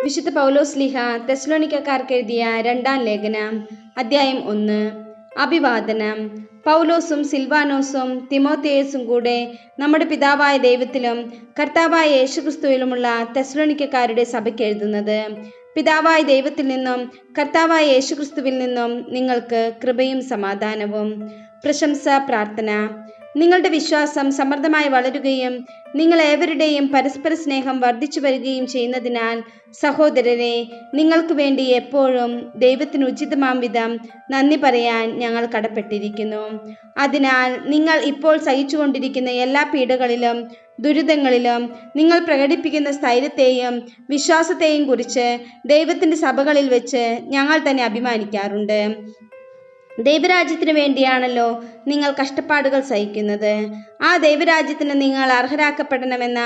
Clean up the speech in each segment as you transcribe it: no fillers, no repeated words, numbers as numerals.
വിശുദ്ധ പൗലോസ്ലീഹ തെസ്സലോനിക്കക്കാർക്ക് എഴുതിയ രണ്ടാം ലേഖനം അധ്യായം 1. അഭിവാദനം. പൗലോസും സിൽവാനോസും തിമോഥെയോസും കൂടെ നമ്മുടെ പിതാവായ ദൈവത്തിലും കർത്താവായ യേശുക്രിസ്തുവിലുമുള്ള തെസ്സലോനിക്കക്കാരുടെ സഭയ്ക്ക് എഴുതുന്നത്. പിതാവായ ദൈവത്തിൽ നിന്നും കർത്താവായ യേശുക്രിസ്തുവിൽ നിന്നും നിങ്ങൾക്ക് കൃപയും സമാധാനവും. പ്രശംസ പ്രാർത്ഥന. നിങ്ങളുടെ വിശ്വാസം സമൃദ്ധമായി വളരുകയും നിങ്ങൾ ഏവരുടെയും പരസ്പര സ്നേഹം വർദ്ധിച്ചു വരികയും ചെയ്യുന്നതിനാൽ സഹോദരരെ, നിങ്ങൾക്ക് വേണ്ടി എപ്പോഴും ദൈവത്തിന് ഉചിതമാം വിധം നന്ദി പറയാൻ ഞങ്ങൾ കടപ്പെട്ടിരിക്കുന്നു. അതിനാൽ നിങ്ങൾ ഇപ്പോൾ സഹിച്ചുകൊണ്ടിരിക്കുന്ന എല്ലാ പീഡകളിലും ദുരിതങ്ങളിലും നിങ്ങൾ പ്രകടിപ്പിക്കുന്ന സ്ഥൈര്യത്തെയും വിശ്വാസത്തെയും കുറിച്ച് ദൈവത്തിൻ്റെ സഭകളിൽ വെച്ച് ഞങ്ങൾ തന്നെ അഭിമാനിക്കാറുണ്ട്. ദൈവരാജ്യത്തിന് വേണ്ടിയാണല്ലോ നിങ്ങൾ കഷ്ടപ്പാടുകൾ സഹിക്കുന്നത്. ആ ദൈവരാജ്യത്തിന് നിങ്ങൾ അർഹരാക്കപ്പെടണമെന്ന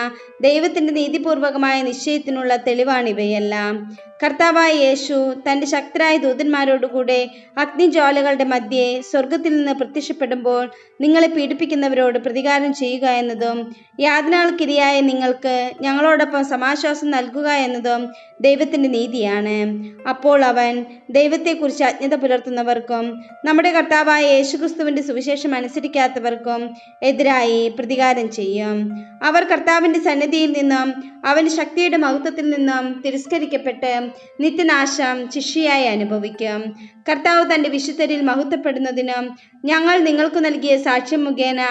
ദൈവത്തിൻ്റെ നീതിപൂർവകമായ നിശ്ചയത്തിനുള്ള തെളിവാണിവയെല്ലാം. കർത്താവായ യേശു തൻ്റെ ശക്തരായ ദൂതന്മാരോടുകൂടെ അഗ്നിജ്വാലകളുടെ മധ്യേ സ്വർഗത്തിൽ നിന്ന് പ്രത്യക്ഷപ്പെടുമ്പോൾ നിങ്ങളെ പീഡിപ്പിക്കുന്നവരോട് പ്രതികാരം ചെയ്യുക എന്നതും യാതനകൾക്കിരയായ നിങ്ങൾക്ക് ഞങ്ങളോടൊപ്പം സമാശ്വാസം നൽകുക എന്നതും ദൈവത്തിൻ്റെ നീതിയാണ്. അപ്പോൾ അവൻ ദൈവത്തെക്കുറിച്ച് അജ്ഞത പുലർത്തുന്നവർക്കും നമ്മുടെ കർത്താവായ യേശുക്രിസ്തുവിൻ്റെ സുവിശേഷം അനുസരിക്കാത്തവർക്കും എതിരായി പ്രതികാരം ചെയ്യും. അവർ കർത്താവിൻ്റെ സന്നിധിയിൽ നിന്നും അവൻ്റെ ശക്തിയുടെ മഹത്വത്തിൽ നിന്നും തിരസ്കരിക്കപ്പെട്ട് നിത്യനാശം ശിക്ഷയായി അനുഭവിക്കും. കർത്താവ് തൻ്റെ വിശുദ്ധരിൽ മഹത്വപ്പെടുന്നതിനും ഞങ്ങൾ നിങ്ങൾക്ക് നൽകിയ സാക്ഷ്യം മുഖേന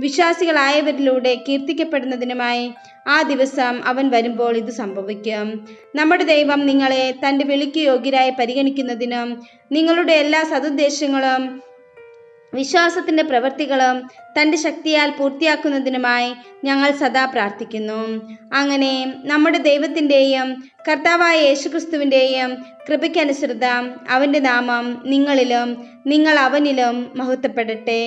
വിശ്വാസികളായവരിലൂടെ കീർത്തിക്കപ്പെടുന്നതിനുമായി ആ ദിവസം അവൻ വരുമ്പോൾ ഇത് സംഭവിക്കും. നമ്മുടെ ദൈവം നിങ്ങളെ തൻ്റെ വിളിക്ക് യോഗ്യരായി പരിഗണിക്കുന്നതിനും നിങ്ങളുടെ എല്ലാ സതുദ്ദേശങ്ങളും വിശ്വാസത്തിൻ്റെ പ്രവൃത്തികളും തൻ്റെ ശക്തിയാൽ പൂർത്തിയാക്കുന്നതിനുമായി ഞങ്ങൾ സദാ പ്രാർത്ഥിക്കുന്നു. അങ്ങനെ നമ്മുടെ ദൈവത്തിൻ്റെയും കർത്താവായ യേശുക്രിസ്തുവിൻ്റെയും കൃപയ്ക്കനുസൃതം അവൻ്റെ നാമം നിങ്ങളിലും നിങ്ങൾ അവനിലും മഹത്വപ്പെടട്ടെ.